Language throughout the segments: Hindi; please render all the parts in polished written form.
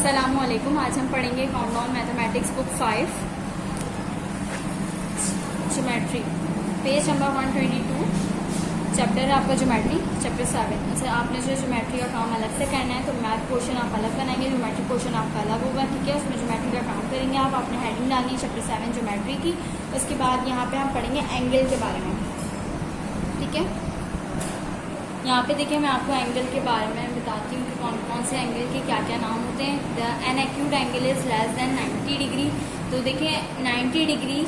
अस्सलामुअलैकुम। आज हम पढ़ेंगे countdown mathematics book 5 geometry, page number 122। Chapter है आपका ज्योमेट्री, चैप्टर 7। अच्छा, आपने जो ज्योमेट्री का काम अलग से करना है तो मैथ पोर्शन आप अलग बनाएंगे, ज्योमेट्री पोर्शन आपका अलग होगा, ठीक है। उसमें ज्योमेट्री का काम करेंगे आप, आपने हेडिंग डालनी है चैप्टर 7 ज्योमेट्री की। उसके बाद यहाँ पे हम पढ़ेंगे एंगल के बारे में, ठीक है। यहाँ पे देखिए, मैं आपको एंगल के बारे में बताती हूँ कि कौन कौन से एंगल के क्या क्या नाम होते हैं। The N acute angle is less than 90 degree. तो देखिए 90 डिग्री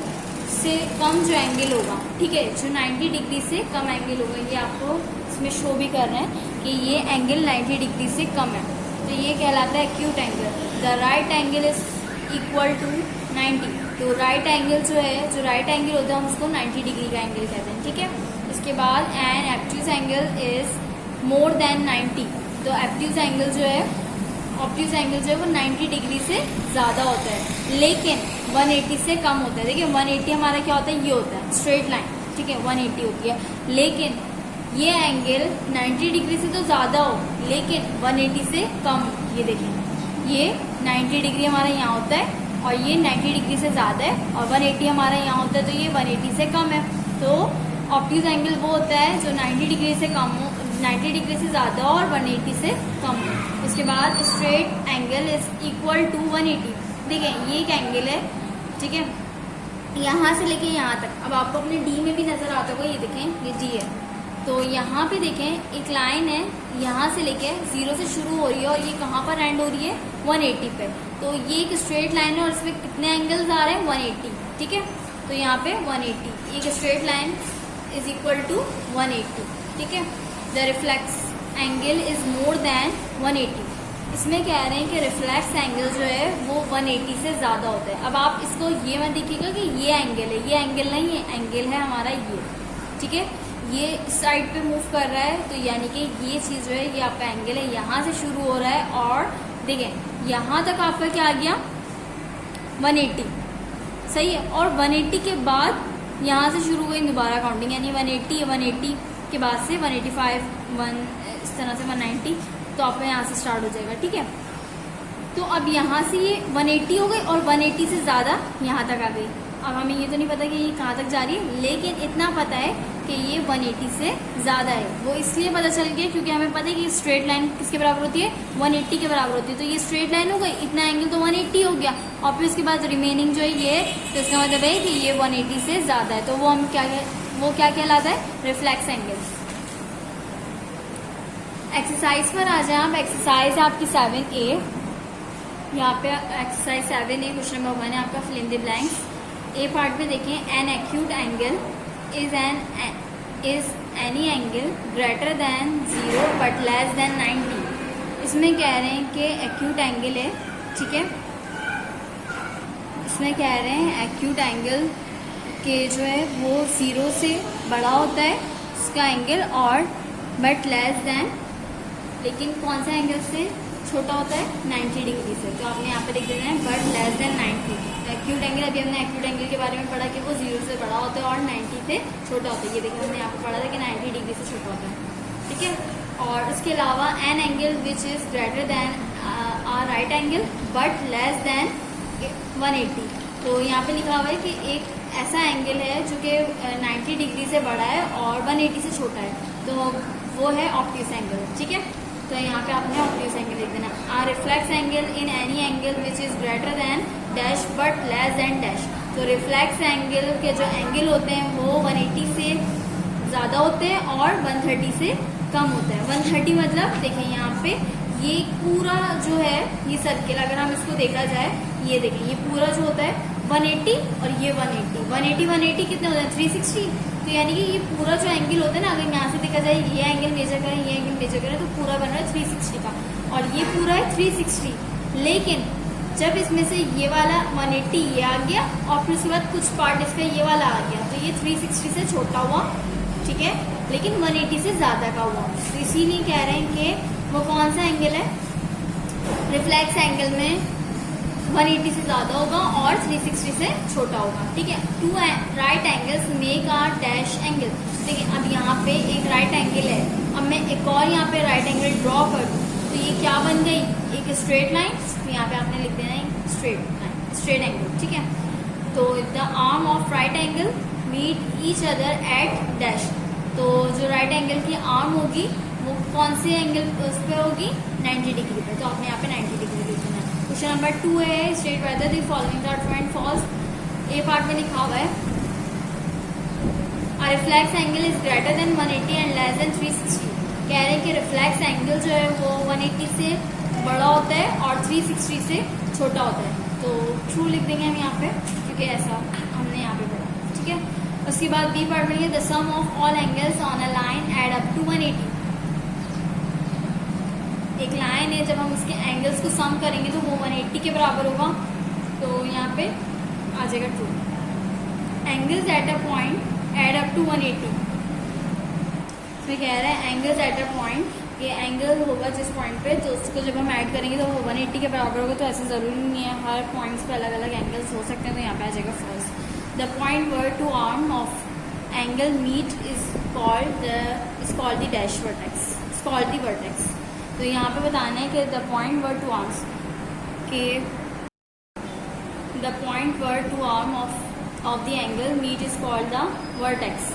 से कम जो एंगल होगा, ठीक है, जो 90 डिग्री से कम एंगल होगा, ये आपको इसमें शो भी कर रहे हैं कि ये एंगल 90 डिग्री से कम है, तो ये कहलाता है acute angle. The right angle is equal to 90। तो राइट एंगल जो है, जो राइट एंगल होता है हम उसको 90 डिग्री का एंगल कहते हैं, ठीक है। उसके बाद an obtuse angle is more than 90। तो एब्ट्यूज एंगल जो है, ऑब्ट्यूज एंगल जो है वो 90 डिग्री से ज़्यादा होता है, लेकिन 180 से कम होता है। देखिए 180 हमारा क्या होता है, ये होता है स्ट्रेट लाइन, ठीक है, 180 होती है। लेकिन ये एंगल 90 डिग्री से तो ज़्यादा हो, लेकिन 180 से कम हो। ये देखें, ये 90 डिग्री हमारा यहाँ होता है और ये 90 डिग्री से ज़्यादा है, और 180 हमारा यहाँ होता है, तो ये 180 से कम है। तो ऑब्ट्यूज एंगल वो होता है जो 90 डिग्री से कम हो, 90 डिग्री से ज़्यादा हो और 180 से कम हो। उसके बाद straight angle is equal to 180। देखिए ये एक एंगल है, ठीक है, यहाँ से लेके यहाँ तक। अब आपको अपने डी में भी नज़र आता होगा, ये देखें, ये डी है। तो यहाँ पे देखें एक लाइन है, यहाँ से लेके 0 से शुरू हो रही है और ये कहाँ पर एंड हो रही है, 180 पे। तो ये एक स्ट्रेट लाइन है और इसमें कितने एंगल्स आ रहे हैं, 180, ठीक है। तो यहाँ पे 180, एक straight line is equal to 180, ठीक है। The reflex angle is more than 180। इसमें कह रहे हैं कि रिफ्लेक्स एंगल जो है वो 180 से ज़्यादा होता है। अब आप इसको ये मत देखिएगा कि ये एंगल है, ये एंगल नहीं है, एंगल है हमारा ये, ठीक है। ये इस साइड पे मूव कर रहा है, तो यानी कि ये चीज़ जो है ये आपका एंगल है, यहाँ से शुरू हो रहा है और देखें यहाँ तक आपका क्या आ गया, 180, सही है। और 180 के बाद यहाँ से शुरू हुई दोबारा काउंटिंग, यानी 180 के बाद से 185, इस तरह से 190, तो आपका यहाँ से स्टार्ट हो जाएगा, ठीक है। तो अब यहाँ से ये 180 हो गई और 180 से ज़्यादा यहाँ तक आ गई। अब हमें ये तो नहीं पता कि ये कहाँ तक जा रही है, लेकिन इतना पता है कि ये 180 से ज़्यादा है। वो इसलिए पता चल गया क्योंकि हमें पता है कि स्ट्रेट लाइन किसके बराबर होती है, 180 के बराबर होती है। तो ये स्ट्रेट लाइन हो गई, इतना एंगल तो 180 हो गया, और फिर उसके बाद रिमेनिंग जो है ये, तो इसका मतलब है कि ये 180 से ज़्यादा है। तो वो हम क्या कहलाता है, रिफ्लेक्स एंगल। एक्सरसाइज पर आ जाए आप। एक्सरसाइज आपकी 7A, यहाँ पे एक्सरसाइज 7A क्वेश्चन नंबर 1 है आपका, fill in the blanks. A part में देखें, an acute angle is any angle greater than 0 but less than 90। इसमें कह रहे हैं कि एक्यूट एंगल है, ठीक है। इसमें कह रहे हैं एक्यूट एंगल के जो है वो 0 से बड़ा होता है उसका एंगल, और बट लेस देन, लेकिन कौन सा एंगल से छोटा होता है, 90 डिग्री से। तो आपने यहाँ पे लिख देना है but less than 90। Acute angle, अभी हमने एक्यूट एंगल के बारे में पढ़ा कि वो 0 से बड़ा होता है और 90 से छोटा होता है। ये देखिए हमने यहाँ पे पढ़ा था कि 90 डिग्री से छोटा होता है, ठीक है। और उसके अलावा an angle which is greater than a right angle but less than 180। तो यहाँ पे लिखा हुआ है कि एक ऐसा एंगल है जो कि 90 डिग्री से बड़ा है और 180 से छोटा है, तो वो है ऑब्ट्यूज एंगल, ठीक है। तो यहाँ पे आपने ऑब्ट्यूज एंगल लिख देना। A reflex angle in any angle which is greater than dash but less than dash. तो रिफ्लेक्स एंगल के जो एंगल होते हैं वो 180 से ज़्यादा होते हैं और 130 से कम होता है। 130 मतलब देखें यहाँ पे ये पूरा जो है ये सर्किल, अगर हम इसको देखा जाए, ये देखें ये पूरा जो होता है 180 और ये 180 कितने होते हैं, 360। तो यानी कि ये पूरा जो एंगल होता है ना, अगर यहाँ से देखा जाए ये एंगल मेजर करें, ये एंगल मेजर करें, तो पूरा बन रहा है 360 का, और ये पूरा है 360। लेकिन जब इसमें से ये वाला 180 ये आ गया और फिर उसके बाद कुछ पार्ट इसका ये वाला आ गया, तो ये 360 से छोटा हुआ, ठीक है, लेकिन 180 से ज़्यादा का हुआ। तो इसीलिए कह रहे हैं कि वो कौन सा एंगल है, रिफ्लेक्स एंगल में 180 से ज़्यादा होगा और 360 से छोटा होगा, ठीक है। Two right angles make a dash angle. देखिए अब यहाँ पे एक राइट एंगल है, अब मैं एक और यहाँ पे राइट एंगल ड्रॉ कर दूँ तो ये क्या बन गई, एक स्ट्रेट लाइन। यहाँ पे आपने लिख देना है स्ट्रेट एंगल, ठीक है। तो the arm of right angle meet each other at dash. तो जो राइट एंगल की आर्म होगी वो कौन से एंगल उस पर होगी, 90 डिग्री पे। तो आपने यहाँ पे 90 डिग्री लिख देना है। क्वेश्चन नंबर 2 है, state whether the following are true and false. A part में लिखा हुआ है reflex angle is greater than 180 and less than 360। कह रहे हैं कि रिफ्लेक्स एंगल जो है वो 180 से बड़ा होता है और 360 से छोटा होता है। तो ट्रू लिख देंगे हम यहाँ पे, क्योंकि ऐसा हमने यहाँ पे पढ़ा, ठीक है। उसके बाद बी पार्ट में the sum of all angles on a line add up to 180। एक लाइन है, जब हम उसके एंगल्स को सम करेंगे तो वो 180 के बराबर होगा। तो यहाँ पे आ जाएगा true. Angles at a point add up to 180। इसमें कह रहा है एंगल्स एट अ पॉइंट, ये एंगल होगा जिस पॉइंट पे, तो उसको जब हम ऐड करेंगे तो वो 180 के बराबर होगा। तो ऐसा ज़रूरी नहीं है, हर पॉइंट्स पे अलग अलग एंगल्स हो सकते हैं। तो यहाँ पे आ जाएगा first. The point where two arm of angle meet is called the dash vertex, is called the vertex. तो यहाँ पे बताना है कि the point where two arms के the point where two arm of the angle meet is called the vertex.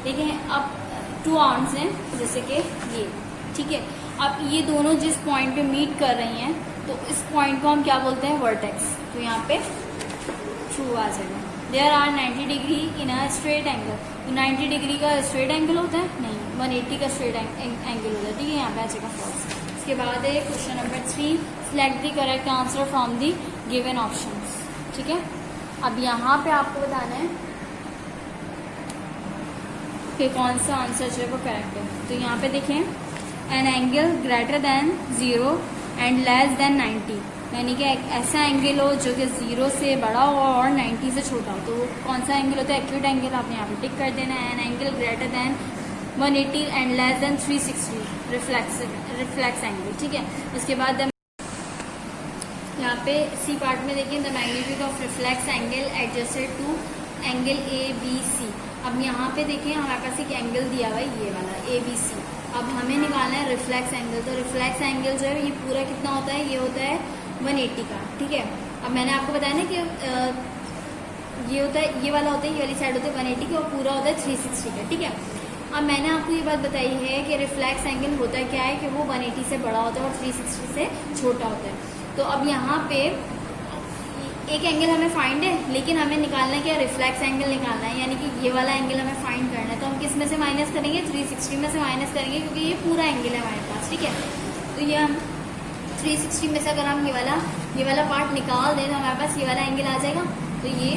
ठीक है, अब 2 आर्म्स हैं जैसे कि ये, ठीक है। अब ये दोनों जिस पॉइंट पे मीट कर रही हैं तो इस पॉइंट को हम क्या बोलते हैं, वर्टेक्स। तो यहाँ पे ट्रू आ जाएगा। There are 90 degree in a straight angle. तो 90 डिग्री का स्ट्रेट एंगल होता है नहीं, 180 का स्ट्रेट एंगल होता है, ठीक है। यहाँ पे आ जाएगा फर्स्ट। इसके बाद है question number 3, select the correct answer from the given options, ठीक है। अब यहाँ पे आपको बताना है कि कौन सा आंसर जो है वो करेक्ट है। तो यहाँ पे देखें, an angle greater than 0 and less than 90, यानी कि एक ऐसा एंगल हो जो कि 0 से बड़ा हो और 90 से छोटा हो। तो वो कौन सा एंगल होता है, एक्यूट एंगल। आपने यहाँ पे टिक कर देना है। An angle greater than 180 and less than 360, reflex angle, ठीक है। उसके बाद यहाँ पे सी पार्ट में देखिए, the magnitude of reflex angle adjusted to angle ABC। अब यहाँ पे देखिए हमारे पास एक एंगल दिया हुआ है, ये वाला ABC। अब हमें निकालना है रिफ्लेक्स एंगल। तो रिफ्लेक्स एंगल जो है ये पूरा कितना होता है, ये होता है 180 का, ठीक है। अब मैंने आपको बताया ना कि ये होता है, ये वाला होता है, ये वाली साइड होता है 180 की, और पूरा होता है 360 का, ठीक है। अब मैंने आपको ये बात बताई है कि रिफ्लेक्स एंगल होता क्या है कि वो 180 से बड़ा होता है और 360 से छोटा होता है। तो अब यहाँ पे एक एंगल हमें फाइंड है, लेकिन हमें निकालना है क्या, रिफ्लेक्स एंगल निकालना है, यानी कि ये वाला एंगल हमें फाइंड करना है। तो हम किस में से माइनस करेंगे, 360 में से माइनस करेंगे, क्योंकि ये पूरा एंगल है हमारे पास, ठीक है। तो ये हम 360 में से अगर हम ये वाला पार्ट निकाल दें तो हमारे पास ये वाला एंगल आ जाएगा। तो ये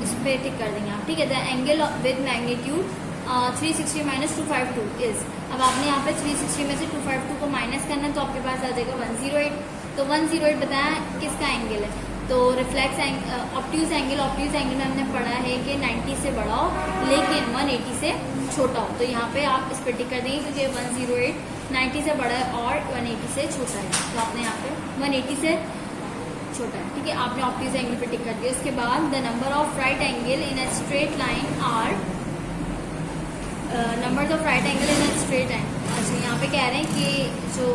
इस पर टिक कर देंगे आप, ठीक है। The angle with magnitude 360 minus 252 is. अब आपने यहाँ पे 360 में से 252 को माइनस करना है, तो आपके पास आ जाएगा 108। तो 108 बताया किसका एंगल है, तो रिफ्लेक्स ऑब्ट्यूज एंगल में हमने पढ़ा है कि 90 से बड़ा हो लेकिन 180 से छोटा हो। तो यहाँ पे आप इस पर टिक कर देंगे, क्योंकि 108 90 से बड़ा है और 180 से छोटा है। तो आपने यहाँ पे 180 से छोटा है, ठीक है। आपने ऑब्ट्यूज एंगल पे टिक कर दिया। उसके बाद the number of right angle in a straight line are, numbers of right angle in a straight line. अच्छा, यहाँ पे कह रहे हैं कि जो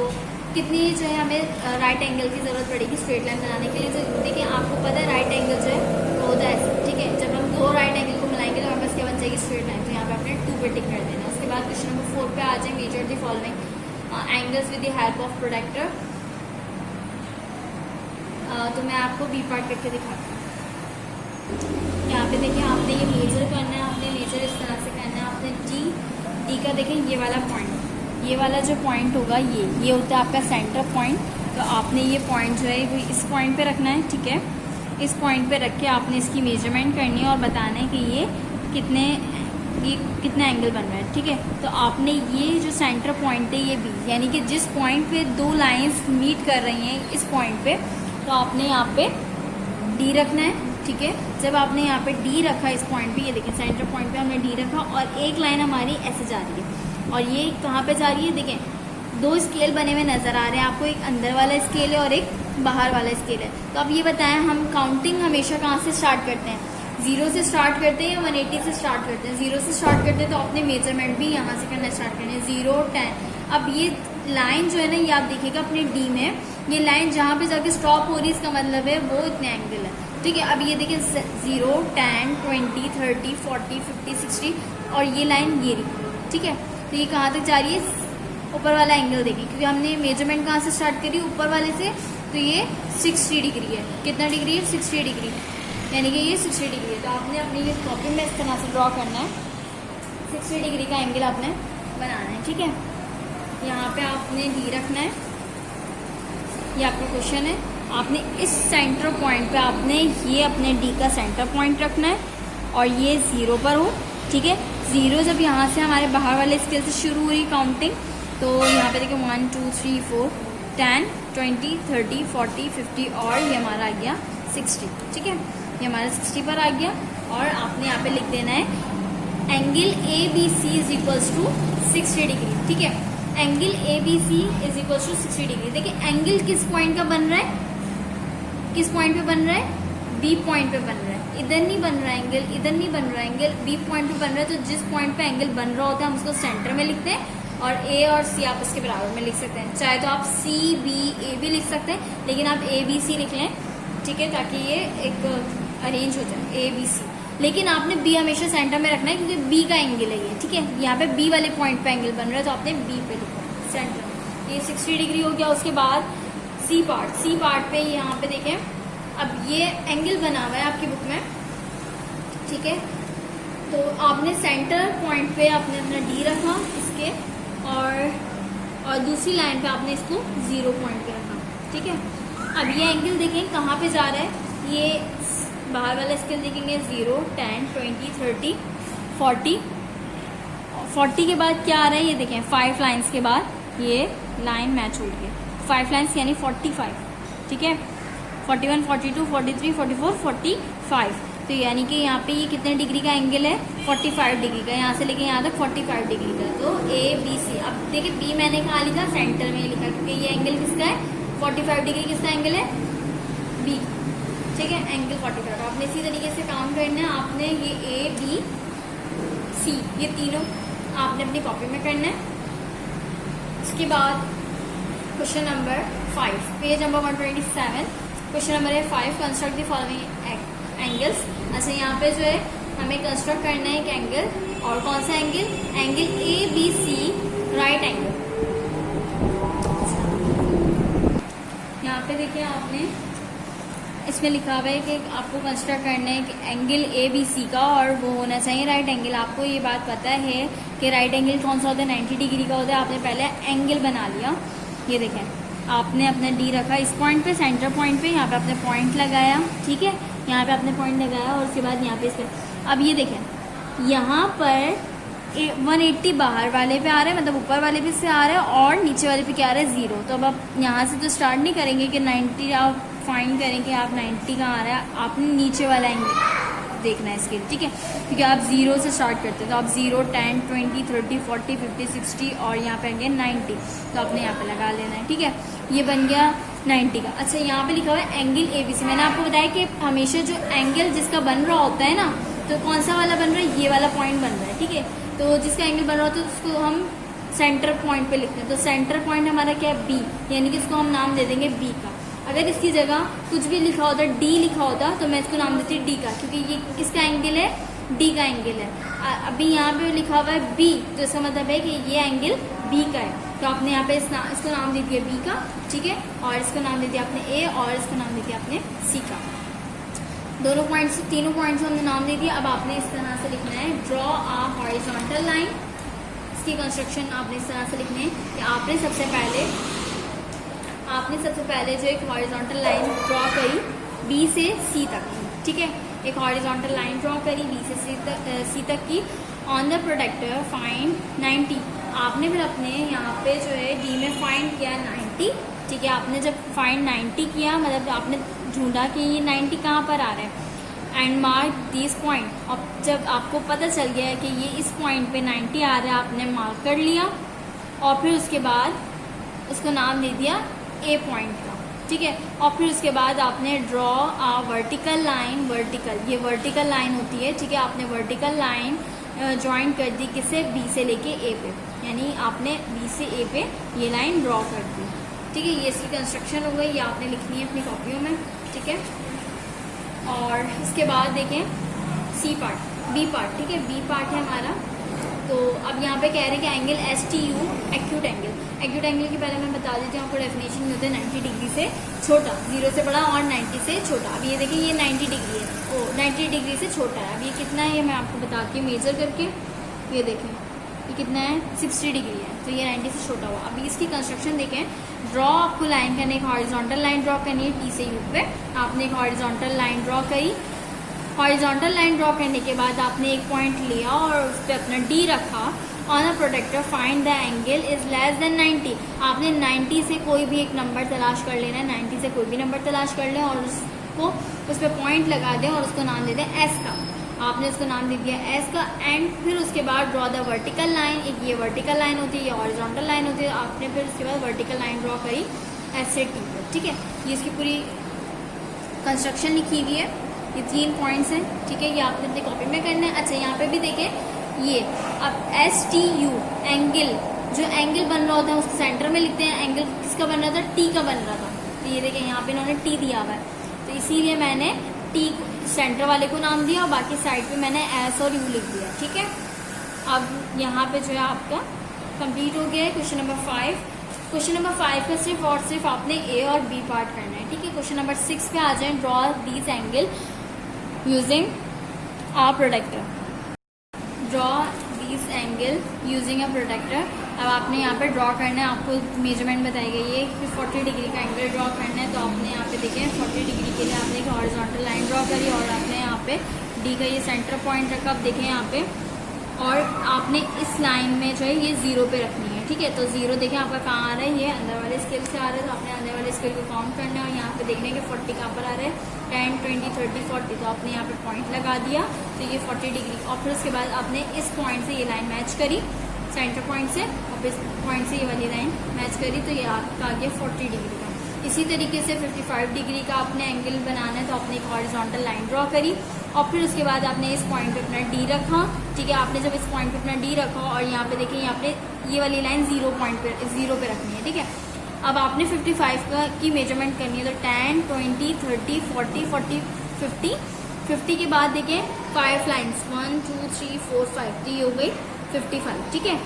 कितनी जो है हमें राइट एंगल की ज़रूरत पड़ेगी स्ट्रेट लाइन बनाने के लिए। तो देखिए आपको पता है राइट एंगल जो है वो होता है ऐसे, ठीक है। जब हम 2 राइट एंगल को मिलाएंगे तो हमारे पास क्या बन जाएगी, स्ट्रेट लाइन। तो यहाँ पे आपने 2 पे टिक कर देना। उसके बाद क्वेश्चन नंबर 4 पे आ जाए, measure the following angles with the help of protractor. तो मैं आपको बी पार्ट करके दिखाती हूँ। यहाँ पे देखिए आपने ये मेजर करना है, आपने मेजर इस तरह से करना है। आपने डी का देखें ये वाला पॉइंट, ये वाला जो पॉइंट होगा ये होता है आपका सेंटर पॉइंट। तो आपने ये पॉइंट जो है वो इस पॉइंट पे रखना है, ठीक है। इस पॉइंट पे रख के आपने इसकी मेजरमेंट करनी है और बताना है कि ये कितना एंगल बन रहा है, ठीक है। तो आपने ये जो सेंटर पॉइंट है ये बी, यानी कि जिस पॉइंट पे 2 लाइंस मीट कर रही हैं इस पॉइंट पे, तो आपने यहाँ पे डी रखना है, ठीक है। जब आपने यहाँ पे डी रखा इस पॉइंट पे, ये देखिए सेंटर पॉइंट पे हमने डी रखा और एक लाइन हमारी ऐसे जा रही है और ये कहाँ पे जा रही है, देखें 2 स्केल बने हुए नज़र आ रहे हैं आपको, एक अंदर वाला स्केल है और एक बाहर वाला स्केल है। तो अब ये बताएं, हम काउंटिंग हमेशा कहाँ से स्टार्ट करते हैं, 0 से स्टार्ट करते हैं या 180 से स्टार्ट करते हैं। 0 से स्टार्ट करते हैं तो अपने मेजरमेंट भी यहाँ से करना स्टार्ट करें, 0 10। अब ये लाइन जो है ना, ये आप देखिएगा अपने डी में, ये लाइन जहाँ पे जाके स्टॉप हो रही है इसका मतलब है वो इतने एंगल है, ठीक है। अब ये देखिए 0, 10, 20, 30, 40, 50, 60 और ये लाइन ये रही, ठीक है। तो ये कहाँ तक जा रही है, ऊपर वाला एंगल देखिए, क्योंकि हमने मेजरमेंट कहाँ से स्टार्ट करी, ऊपर वाले से, तो ये 60 डिग्री है। कितना डिग्री है, 60 डिग्री, यानी कि ये 60 डिग्री है। तो आपने अपनी ये कॉपी में इस तरह से ड्रॉ करना है, 60 डिग्री का एंगल आपने बनाना है, ठीक है। यहाँ पे आपने डी रखना है, ये आपका क्वेश्चन है। आपने इस सेंटर पॉइंट पे आपने ये अपने डी का सेंटर पॉइंट रखना है और ये 0 पर हो, ठीक है। 0 जब यहाँ से हमारे बाहर वाले स्केल से शुरू हुई काउंटिंग, तो यहाँ पे देखिए 1, 2, 3, 4, 10, 20, 30, 40, 50 और ये हमारा आ गया 60, ठीक है। ये हमारा 60 पर आ गया और आपने यहाँ पे लिख देना है angle A B C is equals to 60 degree, ठीक है। Angle A B C is equals to 60 degree. देखिए एंगल किस पॉइंट का बन रहा है, किस पॉइंट पे बन रहा है, बी पॉइंट पे बन रहा है। इधर नहीं बन रहा है एंगल, इधर नहीं बन रहा है एंगल, बी पॉइंट पे बन रहा है। तो जिस पॉइंट पे एंगल बन रहा होता है हम उसको सेंटर में लिखते हैं और ए और सी आप इसके बराबर में लिख सकते हैं। चाहे तो आप सी बी ए भी लिख सकते हैं, लेकिन आप ए बी सी लिख लें, ठीक है, ताकि ये एक अरेंज हो जाए, ए बी सी। लेकिन आपने बी हमेशा सेंटर में रखना है क्योंकि बी का एंगल है ये, ठीक है। यहाँ पे बी वाले पॉइंट पे एंगल बन रहा है तो आपने बी पे लिखा है सेंटर। ये 60 डिग्री हो गया। उसके बाद सी पार्ट पे यहाँ पे देखें, अब ये एंगल बना हुआ है आपकी बुक में, ठीक है। तो आपने सेंटर पॉइंट पे आपने अपना डी रखा इसके और दूसरी लाइन पे आपने इसको 0 पॉइंट पे रखा, ठीक है। अब ये एंगल देखें कहाँ पे जा रहा है, ये बाहर वाला स्केल देखेंगे 0, 10, 20, 30, 40, 40 के बाद क्या आ रहा है ये देखें 5 लाइन्स के बाद ये लाइन मैच हो गई, 5 लाइन्स यानी 45, ठीक है। 41, 42, 43, 44, 45। तो यानी कि यहाँ पे ये कितने डिग्री का एंगल है, 45 डिग्री का। यहाँ से लेके यहाँ तक 45 डिग्री का। तो ए बी सी, अब देखिए बी मैंने कहाँ लिखा, सेंटर में लिखा, क्योंकि ये एंगल किसका है, 45 डिग्री किसका एंगल है, बी, ठीक है, एंगल 45। तो आपने इसी तरीके से काम करना है। आपने ये ए बी सी ये तीनों आपने अपनी कॉपी में करना है। उसके बाद question number 5, page number 127, question number है 5, कंस्ट्रक्ट द फॉलोइंग एंगल्स। अच्छा यहाँ पे जो है हमें कंस्ट्रक्ट करना है एक एंगल, और कौन सा angle, angle A B C right angle. यहाँ पे देखिए आपने इसमें लिखा हुआ है कि आपको कंस्ट्रक्ट करना है कि एंगल ए बी सी का, और वो होना चाहिए राइट एंगल। आपको ये बात पता है कि राइट एंगल कौन सा होता है, 90 डिग्री का होता है। आपने पहले एंगल बना लिया, ये देखें आपने अपना डी रखा इस पॉइंट पे, सेंटर पॉइंट पे, यहाँ पे आपने पॉइंट लगाया, ठीक है, यहाँ पे आपने पॉइंट लगाया और उसके बाद यहाँ पे इस पर। अब ये देखें यहाँ पर 180 बाहर वाले पे आ रहा है, मतलब ऊपर वाले पे से आ रहा है, और नीचे वाले पे क्या आ रहा है 0। तो अब आप यहाँ से तो स्टार्ट नहीं करेंगे कि 90 आप फाइंड करें कि आप 90 कहाँ आ रहा है, आपने नीचे वाला एंगल देखना है इसके लिए, ठीक है, क्योंकि आप 0 से स्टार्ट करते हैं। तो आप 0, 10, 20, 30, 40, 50, 60 और यहाँ पे आएंगे 90, तो आपने यहाँ पे लगा लेना है, ठीक है। ये बन गया 90 का। अच्छा यहाँ पे लिखा हुआ है एंगल ए बी सी। मैंने आपको बताया कि हमेशा जो एंगल जिसका बन रहा होता है ना, तो कौन सा वाला बन रहा है, ये वाला पॉइंट बन रहा है, ठीक है। तो जिसका एंगल बन रहा होता है उसको हम सेंटर पॉइंट पे लिखते हैं। तो सेंटर पॉइंट हमारा क्या है, बी, यानी कि इसको हम नाम दे देंगे बी का। अगर इसकी जगह कुछ भी लिखा होता, डी लिखा होता, तो मैं इसको नाम देती डी का, क्योंकि ये किसका एंगल है, डी का एंगल है। अभी यहाँ पे लिखा हुआ है बी, तो इसका मतलब है कि ये एंगल बी का है। तो आपने यहाँ पे इसको नाम दे दिया बी का, ठीक है, और इसको नाम दे दिया आपने ए, और इसको नाम दे दिया आपने सी का। दोनों पॉइंट्स, तीनों पॉइंट्स हमने नाम दे दिया। अब आपने इस तरह से लिखना है, ड्रॉ आ हॉरिजॉन्टल लाइन। इसकी कंस्ट्रक्शन आपने इस तरह से लिखनी है कि आपने सबसे पहले जो एक हॉरिजॉन्टल लाइन ड्रॉ करी बी से सी तक, ठीक है, एक हॉरिजॉन्टल लाइन ड्रॉ करी बी से सी तक की। On the protractor find 90। आपने फिर अपने यहाँ पे जो है डी में फाइंड किया 90, ठीक है। आपने जब फाइंड 90 किया, मतलब आपने ढूंढा कि ये 90 कहाँ पर आ रहा है, एंड मार्क दिस पॉइंट। अब जब आपको पता चल गया है कि ये इस पॉइंट पे 90 आ रहा है, आपने मार्क कर लिया और फिर उसके बाद उसको नाम दे दिया ए पॉइंट का, ठीक है। और फिर उसके बाद आपने ड्रॉ आ वर्टिकल लाइन, वर्टिकल, ये वर्टिकल लाइन होती है, ठीक है। आपने वर्टिकल लाइन ज्वाइन कर दी किसे, बी से लेके ए पे। यानी आपने बी से ए पे ये लाइन ड्रॉ कर दी। ठीक है, ये इसकी कंस्ट्रक्शन हो गई, ये आपने लिखनी है अपनी कॉपियों में। ठीक है, और इसके बाद देखें सी पार्ट, बी पार्ट। ठीक है, बी पार्ट है हमारा। तो अब यहाँ पे कह रहे हैं कि angle S T U acute angle. Acute angle की पहले मैं बता देती हूँ आपको डेफिनेशन ये होता है 90 डिग्री से छोटा, 0 से बड़ा और 90 से छोटा। अब ये देखिए ये 90 डिग्री है, ओ 90 डिग्री से छोटा है। अब ये कितना है ये मैं आपको बताती हूँ मेजर करके। ये देखें ये कितना है 60 डिग्री है, तो ये 90 से छोटा हुआ। अभी इसकी कंस्ट्रक्शन देखें, ड्रॉ आपको लाइन करने, एक हॉरिजॉन्टल लाइन ड्रॉ करनी है टी से यू पे। आपने एक हॉरिजॉन्टल लाइन ड्रॉ करी, हॉरिजॉन्टल लाइन ड्रॉ करने के बाद आपने एक पॉइंट लिया और उस पर अपना डी रखा। On a protractor find the angle is less than 90। आपने 90 से कोई भी एक नंबर तलाश कर लेना है, 90 से कोई भी नंबर तलाश कर लें और उसको उस पर पॉइंट लगा दें और उसको नाम दे दें एस का। आपने उसको नाम दे दिया एस का। एंड फिर उसके बाद ड्रॉ द वर्टिकल लाइन। एक ये वर्टिकल लाइन होती है, ये हॉरिजॉन्टल लाइन होती है। आपने फिर उसके बाद वर्टिकल लाइन ड्रॉ करी एस से टी पर। ठीक है, ये इसकी पूरी कंस्ट्रक्शन लिखी हुई है, ये 3 पॉइंट्स हैं। ठीक है, ये आपने अपनी कॉपी में करना है। अच्छा, यहाँ पे भी देखें ये अब एस टी यू एंगल, जो एंगल बन रहा होता है उसको सेंटर में लिखते हैं। एंगल किसका बन रहा था, टी का बन रहा था। तो ये देखें यहाँ पे इन्होंने टी दिया हुआ है, तो इसीलिए मैंने टी सेंटर वाले को नाम दिया और बाकी साइड पे मैंने एस और यू लिख दिया। ठीक है, अब यहाँ पे जो है आपका कंप्लीट हो गया है क्वेश्चन नंबर 5। क्वेश्चन नंबर 5 का सिर्फ और सिर्फ आपने ए और बी पार्ट करना है। ठीक है, क्वेश्चन नंबर 6 पे आ जाए, draw these angle using a protractor. Draw these angle using a protractor. अब आपने यहाँ पे ड्रॉ करना है, आपको मेजरमेंट बताई गई है कि 40 डिग्री का एंगल ड्रॉ करना है। तो आपने यहाँ पे देखें 40 डिग्री के लिए आपने एक हॉरिजॉन्टल लाइन ड्रॉ करी और आपने यहाँ पे डी का ये सेंटर पॉइंट रखा। अब देखें यहाँ पे, और आपने इस लाइन में जो है ये 0 पे रखनी है। ठीक है, तो 0 देखें आपका कहाँ आ रहा है, ये अंदर वाले स्केल से आ रहा है। तो आपने अंदर वाले स्केल को काउंट करना है और यहाँ पे देखने के 40 कहाँ पर आ रहा है, 10, 20, 30, 40। तो आपने यहाँ पे पॉइंट लगा दिया, तो ये 40 डिग्री। और फिर उसके बाद आपने इस पॉइंट से ये लाइन मैच करी, सेंटर पॉइंट से, और इस पॉइंट से ये वाली लाइन मैच करी, तो ये आपका आ गया 40 डिग्री का। इसी तरीके से 55 डिग्री का आपने एंगल बनाना है, तो आपने एक हॉरिजॉन्टल लाइन ड्रॉ करी और फिर उसके बाद आपने इस पॉइंट पे अपना डी रखा। ठीक है, आपने जब इस पॉइंट पे अपना डी रखा और यहाँ पे देखिए यहाँ पे ये वाली लाइन 0 पॉइंट पे 0 पे रखनी है। ठीक है, अब आपने 55 की मेजरमेंट करनी है, तो 10, 20, 30, 40, 40, 50। 50 के बाद देखिए 5 लाइन्स, 1, 2, 3, 4, 5, तो ये हो गई 55। ठीक है,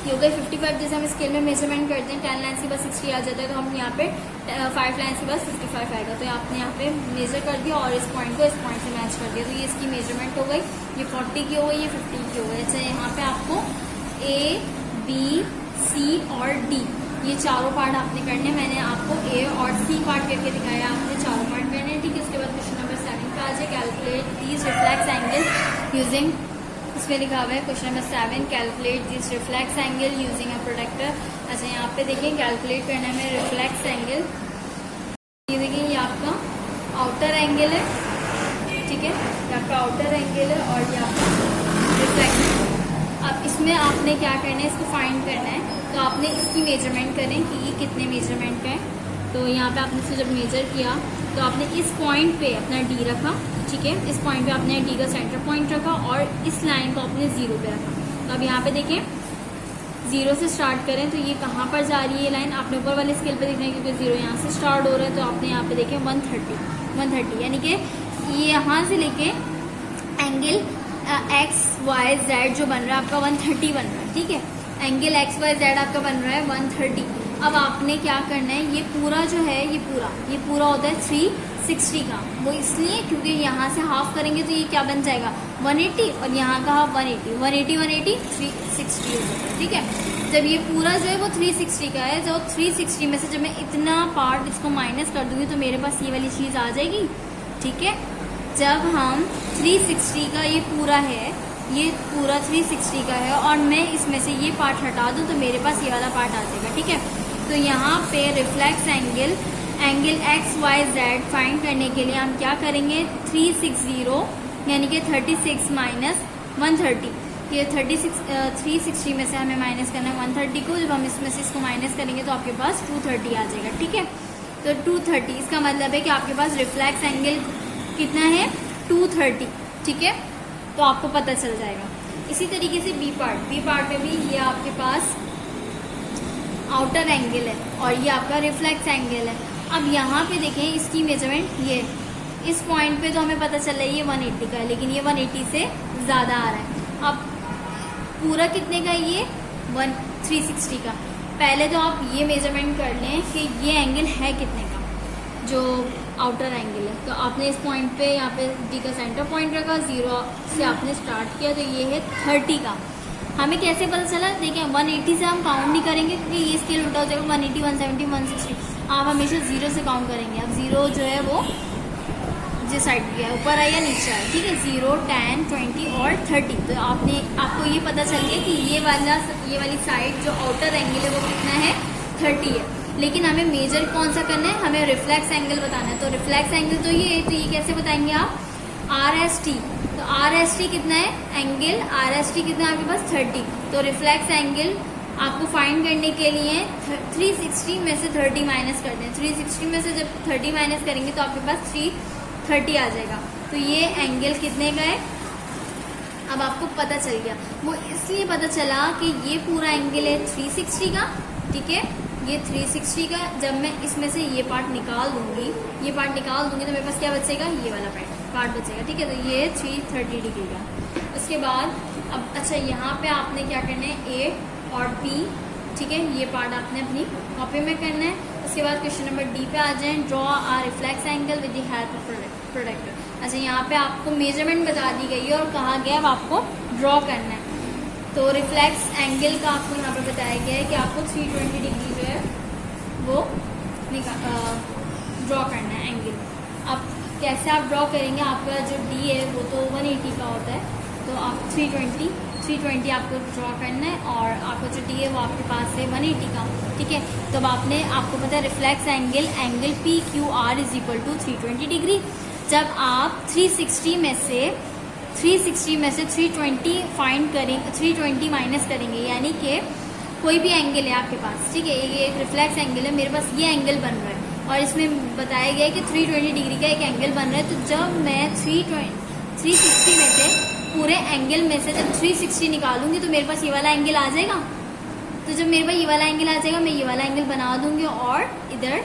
ये हो गई 55। जैसे हम स्केल में मेजरमेंट करते हैं 10 लाइन्स के बाद 60 आ जाता है, तो हम यहाँ पे 5 लाइन्स के बाद 55 आएगा। तो आपने यहाँ पे मेजर कर दिया और इस पॉइंट को इस पॉइंट से मैच कर दिया, तो ये इसकी मेजरमेंट हो गई। ये 40 की हो गई, ये 50 की हो गई। अच्छा, यहाँ पे आपको ए, बी, सी और डी ये चारों पार्ट आपने करने। मैंने आपको ए और सी पार्ट करके दिखाया, आपने चारों पार्ट करने हैं। ठीक है, उसके बाद क्वेश्चन नंबर 7 पे आ जाए, calculate these reflex angle using, इसमें लिखा हुआ है question number 7, calculate this reflex angle using a protractor. अच्छा, यहाँ पे देखिए कैलकुलेट करने में रिफ्लेक्स एंगल, ये देखिए ये आपका आउटर एंगल है। ठीक है, ये आपका आउटर एंगल है और ये आपका रिफ्लेक्स एंगल। अब इसमें आपने क्या करना है, इसको फाइंड करना है, तो आपने इसकी मेजरमेंट करें कि ये कितने मेजरमेंट का है। तो यहाँ पे आपने इसे जब मेजर किया तो आपने इस पॉइंट पे अपना डी रखा। ठीक है, इस पॉइंट पे आपने डी का सेंटर पॉइंट रखा और इस लाइन को आपने 0 पे रखा। तो अब यहाँ पे देखें 0 से स्टार्ट करें तो ये कहाँ पर जा रही है ये लाइन, आपने ऊपर वाले स्केल पे देखना है क्योंकि 0 यहाँ से स्टार्ट हो रहा है। तो आपने यहाँ पे देखें 130 यानी कि ये यहाँ से लेके एंगल एक्स वाई जेड जो बन रहा है आपका 130 बन रहा है। ठीक है, एंगल एक्स वाई जेड आपका बन रहा है 130। अब आपने क्या करना है, ये पूरा जो है ये पूरा होता है 360 का। वो इसलिए क्योंकि यहाँ से हाफ करेंगे तो ये क्या बन जाएगा 180 और यहाँ का हाफ 180 360 हो जाता है। ठीक है, जब ये पूरा जो है वो 360 का है, जो 360 में से जब मैं इतना पार्ट इसको माइनस कर दूंगी तो मेरे पास ये वाली चीज़ आ जाएगी। ठीक है, जब हम 360 का ये पूरा 360 का है और मैं इसमें से ये पार्ट हटा दूं तो मेरे पास ये वाला पार्ट आ जाएगा। ठीक है, तो यहाँ पे reflex angle X Y Z find करने के लिए हम क्या करेंगे 360 यानी कि 36 माइनस 130। ये 360 में से हमें माइनस करना है 130 को। जब हम इसमें से इसको माइनस करेंगे तो आपके पास 230 आ जाएगा। ठीक है, तो 230 इसका मतलब है कि आपके पास रिफ्लेक्स एंगल कितना है 230। ठीक है, तो आपको पता चल जाएगा। इसी तरीके से बी पार्ट में भी ये आपके पास आउटर एंगल है और ये आपका रिफ्लेक्स एंगल है। अब यहाँ पे देखें इसकी मेजरमेंट ये इस पॉइंट पे तो हमें पता चल रहा है ये 180 का है, लेकिन ये 180 से ज़्यादा आ रहा है। अब पूरा कितने का है ये 360 का। पहले तो आप ये मेजरमेंट कर लें कि ये एंगल है कितने का, जो आउटर एंगल है। तो आपने इस पॉइंट पे यहाँ पे डी का सेंटर पॉइंट रखा, 0 से आपने स्टार्ट किया, तो ये है 30 का। हमें कैसे पता चला, देखिए 180 से हम काउंट नहीं करेंगे क्योंकि ये स्केल उल्टा हो जाएगा, 180, 170, 160। आप हमेशा 0 से काउंट करेंगे। अब 0 जो है वो जिस साइड पे है, ऊपर है या नीचे है, ठीक है। 0, 10, 20 और 30। तो आपको ये पता चल गया कि ये वाली साइड जो आउटर एंगल है वो कितना है 30 है। लेकिन हमें मेजर कौन सा करना है, हमें रिफ्लेक्स एंगल बताना है। तो रिफ्लेक्स एंगल तो ये कैसे बताएंगे आप, RST। तो RST कितना है एंगल, RST कितना है आपके पास 30। तो रिफ्लेक्स एंगल आपको फाइंड करने के लिए 360 में से 30 माइनस कर दें। 360 में से जब 30 माइनस करेंगे तो आपके पास 330 आ जाएगा। तो ये एंगल कितने का है अब आपको पता चल गया। वो इसलिए पता चला कि ये पूरा एंगल है 360 का, ठीक है। ये 360 का, जब मैं इसमें से ये पार्ट निकाल दूंगी तो मेरे पास क्या बचेगा, ये वाला पार्ट बचेगा, ठीक है। तो ये 330 डिग्री का। उसके बाद अब अच्छा यहाँ पे आपने क्या करना है, ए और बी, ठीक है, ये पार्ट आपने अपनी कॉपी में करना है। उसके बाद क्वेश्चन नंबर डी पे आ जाएं, draw a reflex angle with the help of protractor. अच्छा यहाँ पे आपको मेजरमेंट बता दी गई है और कहा गया अब आपको ड्रॉ करना है। तो रिफ्लेक्स एंगल का आपको यहाँ पे बताया गया है कि आपको 320 डिग्री जो है वो ड्रॉ करना है एंगल। अब कैसे आप ड्रॉ करेंगे, आपका जो डी है वो तो 180 का होता है, तो आप 320 आपको ड्रॉ करना है और आपका जो डी है वो आपके पास है 180 का, ठीक है। तो अब आपको पता है reflex angle PQR is equal to 320 degree. जब आप 360 में से 320 फाइंड करेंगे, 320 माइनस करेंगे, यानी कि कोई भी एंगल है आपके पास, ठीक है, ये एक रिफ्लेक्स एंगल है, मेरे पास ये एंगल बन रहा है और इसमें बताया गया है कि 320 डिग्री का एक एंगल बन रहा है। तो जब मैं 360 में से पूरे एंगल में से जब 360 निकालूंगी तो मेरे पास ये वाला एंगल आ जाएगा। तो जब मेरे पास ये वाला एंगल आ जाएगा, मैं ये वाला एंगल बना दूंगी और इधर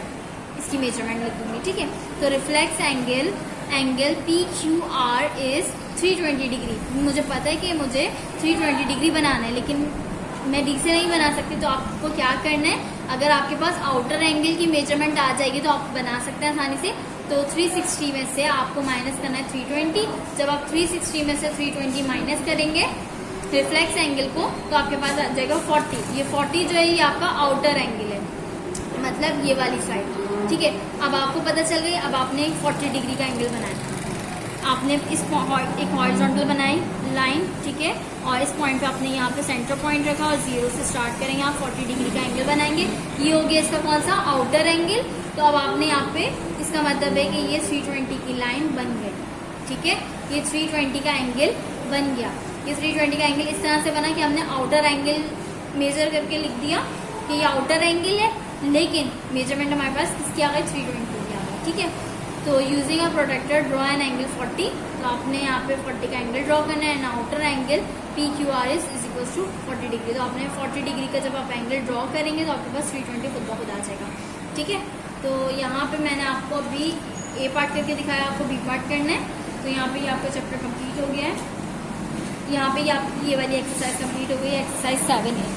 इसकी मेजरमेंट लिख दूंगी, ठीक है। तो reflex angle PQR is 320 degree. मुझे पता है कि मुझे 320 डिग्री बनाना है, लेकिन मैं डी से नहीं बना सकती। तो आपको क्या करना है, अगर आपके पास आउटर एंगल की मेजरमेंट आ जाएगी तो आप बना सकते हैं आसानी से। तो 360 में से आपको माइनस करना है 320। जब आप 360 में से 320 माइनस करेंगे रिफ्लेक्स एंगल को, तो आपके पास आ जाएगा 40। ये 40 जो है ये आपका आउटर एंगल है, मतलब ये वाली साइड, ठीक है। अब आपको पता चल गई, अब आपने 40 डिग्री का एंगल बनाया। आपने एक हॉरिजॉन्टल बनाई लाइन, ठीक है, और इस पॉइंट पे आपने यहाँ पे सेंटर पॉइंट रखा और 0 से स्टार्ट करेंगे, आप 40 डिग्री का एंगल बनाएंगे। ये हो गया इसका कौन सा आउटर एंगल। तो अब आपने यहाँ पे, इसका मतलब है कि ये 320 की लाइन बन गई, ठीक है। ये 320 का एंगल बन गया। ये 320 का एंगल इस तरह से बना कि हमने आउटर एंगल मेजर करके लिख दिया कि ये आउटर एंगल है, लेकिन मेजरमेंट हमारे पास किसकी आ गई, 320 की आ गई, ठीक है। तो using a protractor draw an angle 40। तो आपने यहाँ पे 40 का एंगल ड्रॉ करना है and outer angle PQR is equal to 40 degree. तो आपने 40 डिग्री का जब आप एंगल ड्रॉ करेंगे तो आपके पास 320 खुद ब खुद आ जाएगा, ठीक है। तो यहाँ पे मैंने आपको अभी ए पार्ट करके दिखाया, आपको बी पार्ट करना है। तो यहाँ पे ये आपका चैप्टर कंप्लीट हो गया है। यहाँ पे ये वाली एक्सरसाइज कंप्लीट हो गई है, एक्सरसाइज 7 है।